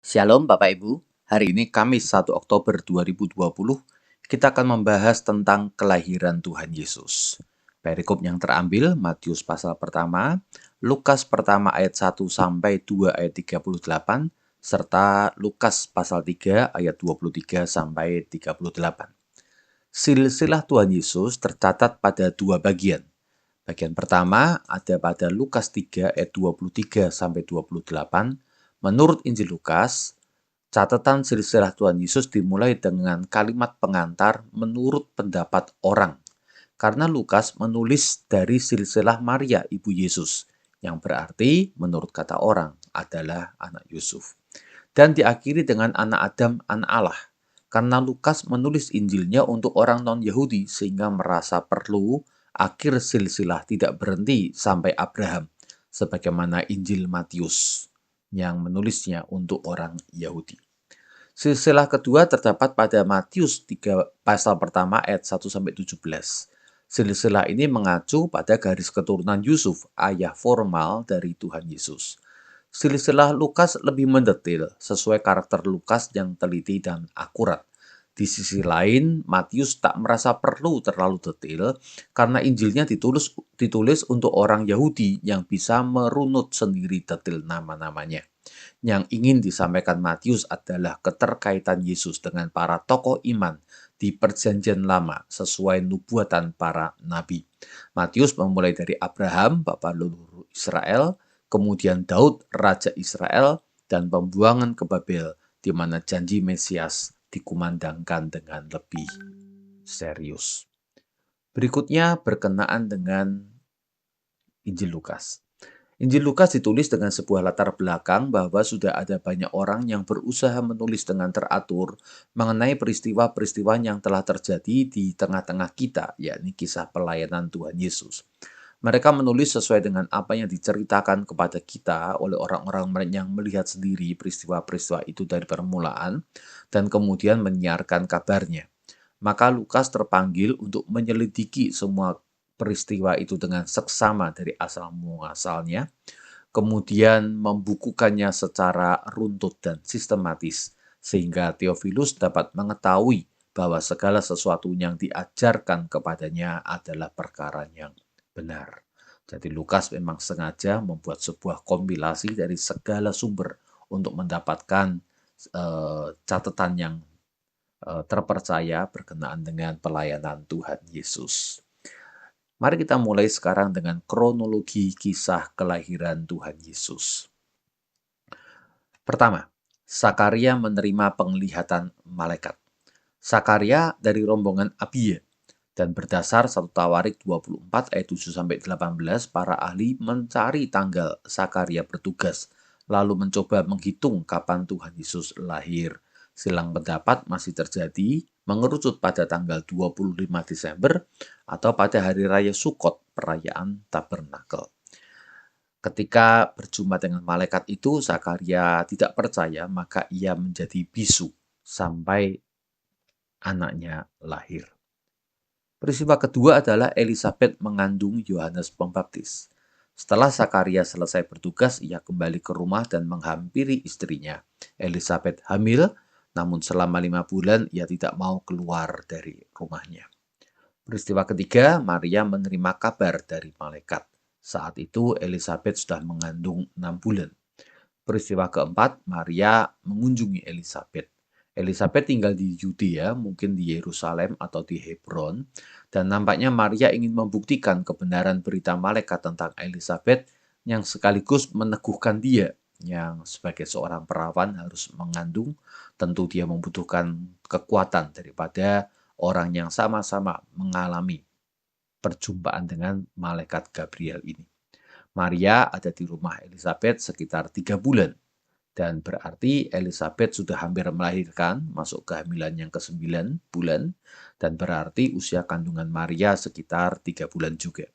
Shalom Bapak Ibu, hari ini Kamis 1 Oktober 2020, kita akan membahas tentang kelahiran Tuhan Yesus. Perikop yang terambil Matius pasal pertama, Lukas pertama ayat 1 sampai 2 ayat 38, serta Lukas pasal 3 ayat 23 sampai 38. Silsilah Tuhan Yesus tercatat pada dua bagian. Bagian pertama ada pada Lukas 3 ayat 23 sampai 28. Menurut Injil Lukas, catatan silsilah Tuhan Yesus dimulai dengan kalimat pengantar menurut pendapat orang. Karena Lukas menulis dari silsilah Maria, ibu Yesus, yang berarti menurut kata orang adalah anak Yusuf. Dan diakhiri dengan anak Adam, anak Allah. Karena Lukas menulis Injilnya untuk orang non-Yahudi sehingga merasa perlu akhir silsilah tidak berhenti sampai Abraham, sebagaimana Injil Matius yang menulisnya untuk orang Yahudi. Silsilah kedua terdapat pada Matius 3 pasal pertama ayat 1 sampai 17. Silsilah ini mengacu pada garis keturunan Yusuf, ayah formal dari Tuhan Yesus. Silsilah Lukas lebih mendetail sesuai karakter Lukas yang teliti dan akurat. Di sisi lain, Matius tak merasa perlu terlalu detail karena Injilnya ditulis untuk orang Yahudi yang bisa merunut sendiri detail nama-namanya. Yang ingin disampaikan Matius adalah keterkaitan Yesus dengan para tokoh iman di Perjanjian Lama sesuai nubuatan para nabi. Matius memulai dari Abraham, bapa leluhur Israel, kemudian Daud, raja Israel, dan pembuangan ke Babel, di mana janji Mesias dikumandangkan dengan lebih serius. Berikutnya berkenaan dengan Injil Lukas. Injil Lukas ditulis dengan sebuah latar belakang bahwa sudah ada banyak orang yang berusaha menulis dengan teratur mengenai peristiwa-peristiwa yang telah terjadi di tengah-tengah kita, yakni kisah pelayanan Tuhan Yesus. Mereka menulis sesuai dengan apa yang diceritakan kepada kita oleh orang-orang yang melihat sendiri peristiwa-peristiwa itu dari permulaan dan kemudian menyiarkan kabarnya. Maka Lukas terpanggil untuk menyelidiki semua peristiwa itu dengan seksama dari asal muasalnya, kemudian membukukannya secara runtut dan sistematis, sehingga Theophilus dapat mengetahui bahwa segala sesuatu yang diajarkan kepadanya adalah perkara yang benar. Jadi Lukas memang sengaja membuat sebuah kompilasi dari segala sumber untuk mendapatkan catatan yang terpercaya berkenaan dengan pelayanan Tuhan Yesus. Mari kita mulai sekarang dengan kronologi kisah kelahiran Tuhan Yesus. Pertama, Sakaria menerima penglihatan malaikat. Sakaria dari rombongan Abiya, dan berdasar 1 Tawarik 24 ayat 7 sampai 18, para ahli mencari tanggal Sakaria bertugas, lalu mencoba menghitung kapan Tuhan Yesus lahir. Silang pendapat masih terjadi, mengerucut pada tanggal 25 Desember atau pada hari raya Sukot, perayaan Tabernakel. Ketika berjumpa dengan malaikat itu, Sakaria tidak percaya, maka ia menjadi bisu sampai anaknya lahir. Peristiwa kedua adalah Elizabeth mengandung Yohanes Pembaptis. Setelah Sakaria selesai bertugas, ia kembali ke rumah dan menghampiri istrinya. Elizabeth hamil, namun selama 5 bulan ia tidak mau keluar dari rumahnya. Peristiwa ketiga, Maria menerima kabar dari malaikat. Saat itu Elizabeth sudah mengandung 6 bulan. Peristiwa keempat, Maria mengunjungi Elizabeth. Elizabeth tinggal di Yudea, mungkin di Yerusalem atau di Hebron, dan nampaknya Maria ingin membuktikan kebenaran berita malaikat tentang Elizabeth yang sekaligus meneguhkan dia yang sebagai seorang perawan harus mengandung. Tentu dia membutuhkan kekuatan daripada orang yang sama-sama mengalami perjumpaan dengan malaikat Gabriel ini. Maria ada di rumah Elizabeth sekitar 3 bulan. Dan berarti Elizabeth sudah hampir melahirkan, masuk kehamilan yang ke-9 bulan, dan berarti usia kandungan Maria sekitar 3 bulan juga.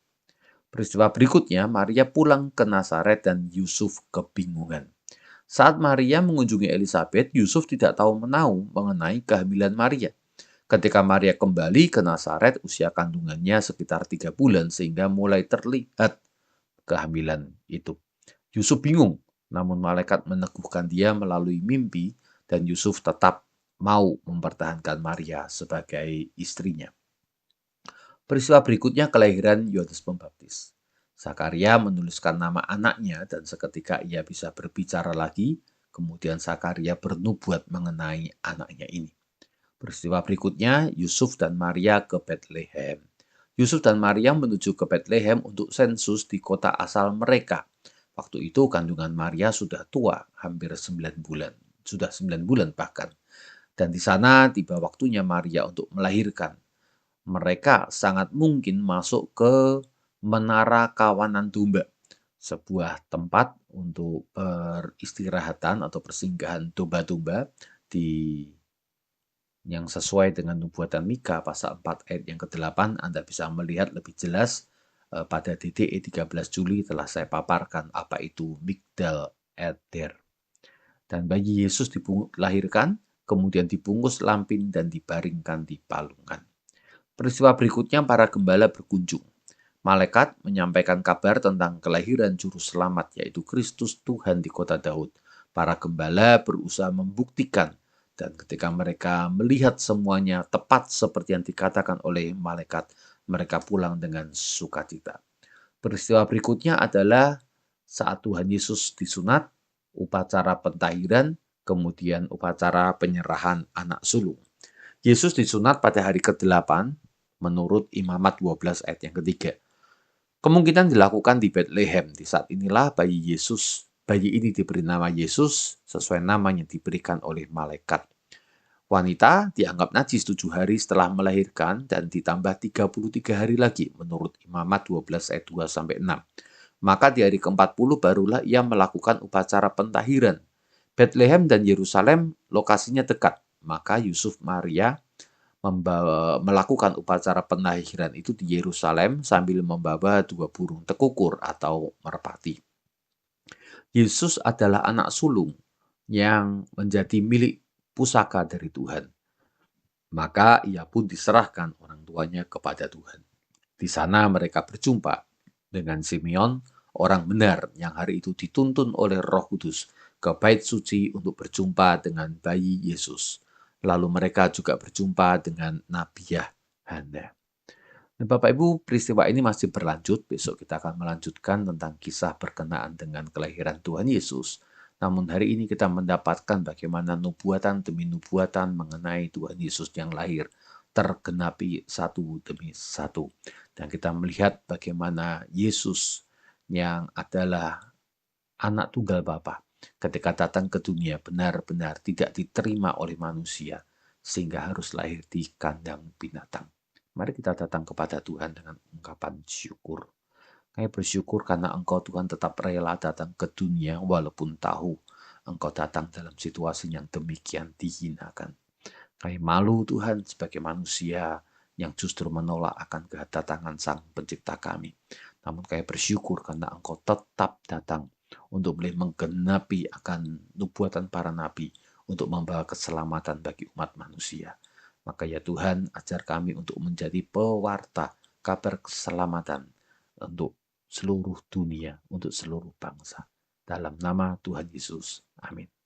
Peristiwa berikutnya, Maria pulang ke Nazaret dan Yusuf kebingungan. Saat Maria mengunjungi Elizabeth, Yusuf tidak tahu menahu mengenai kehamilan Maria. Ketika Maria kembali ke Nazaret, usia kandungannya sekitar 3 bulan, sehingga mulai terlihat kehamilan itu. Yusuf bingung Namun malaikat meneguhkan dia melalui mimpi dan Yusuf tetap mau mempertahankan Maria sebagai istrinya. Peristiwa berikutnya kelahiran Yohanes Pembaptis. Zakaria menuliskan nama anaknya dan seketika ia bisa berbicara lagi, kemudian Zakaria bernubuat mengenai anaknya ini. Peristiwa berikutnya, Yusuf dan Maria ke Bethlehem. Yusuf dan Maria menuju ke Bethlehem untuk sensus di kota asal mereka. Waktu itu kandungan Maria sudah tua, hampir 9 bulan. Sudah 9 bulan bahkan. Dan di sana tiba waktunya Maria untuk melahirkan. Mereka sangat mungkin masuk ke Menara Kawanan Domba, sebuah tempat untuk peristirahatan atau persinggahan domba-domba di yang sesuai dengan nubuatan Mika pasal 4 ayat yang ke-8. Anda bisa melihat lebih jelas pada DDE 13 Juli telah saya paparkan apa itu Migdal Eder. Dan bayi Yesus dilahirkan, kemudian dibungkus lampin dan dibaringkan di palungan. Peristiwa berikutnya para gembala berkunjung. Malaikat menyampaikan kabar tentang kelahiran juru selamat yaitu Kristus Tuhan di kota Daud. Para gembala berusaha membuktikan dan ketika mereka melihat semuanya tepat seperti yang dikatakan oleh malaikat, mereka pulang dengan sukacita. Peristiwa berikutnya adalah saat Tuhan Yesus disunat, upacara pentahiran, kemudian upacara penyerahan anak sulung. Yesus disunat pada hari ke-8 menurut Imamat 12 ayat yang ketiga. Kemungkinan dilakukan di Bethlehem. Di saat inilah bayi ini diberi nama Yesus sesuai nama yang diberikan oleh malaikat. Wanita dianggap najis 7 hari setelah melahirkan dan ditambah 33 hari lagi menurut Imamat 12 ayat 2 sampai 6. Maka di hari ke-40 barulah ia melakukan upacara pentahiran. Bethlehem dan Yerusalem lokasinya dekat. Maka Yusuf Maria melakukan upacara pentahiran itu di Yerusalem sambil membawa 2 burung tekukur atau merpati. Yesus adalah anak sulung yang menjadi milik pusaka dari Tuhan. Maka ia pun diserahkan orang tuanya kepada Tuhan. Di sana mereka berjumpa dengan Simeon, orang benar yang hari itu dituntun oleh Roh Kudus ke bait suci untuk berjumpa dengan bayi Yesus. Lalu mereka juga berjumpa dengan Nabi Hana. Nah, Bapak Ibu, peristiwa ini masih berlanjut. Besok kita akan melanjutkan tentang kisah berkenaan dengan kelahiran Tuhan Yesus. Namun hari ini kita mendapatkan bagaimana nubuatan demi nubuatan mengenai Tuhan Yesus yang lahir tergenapi satu demi satu. Dan kita melihat bagaimana Yesus yang adalah anak tunggal Bapa ketika datang ke dunia benar-benar tidak diterima oleh manusia sehingga harus lahir di kandang binatang. Mari kita datang kepada Tuhan dengan ungkapan syukur. Kami bersyukur karena Engkau Tuhan tetap rela datang ke dunia walaupun tahu Engkau datang dalam situasi yang demikian dihinakan. Kami malu Tuhan sebagai manusia yang justru menolak akan kedatangan Sang Pencipta kami. Namun kami bersyukur karena Engkau tetap datang untuk boleh menggenapi akan nubuatan para nabi untuk membawa keselamatan bagi umat manusia. Maka ya Tuhan, ajar kami untuk menjadi pewarta kabar keselamatan untuk seluruh dunia, untuk seluruh bangsa. Dalam nama Tuhan Yesus. Amin.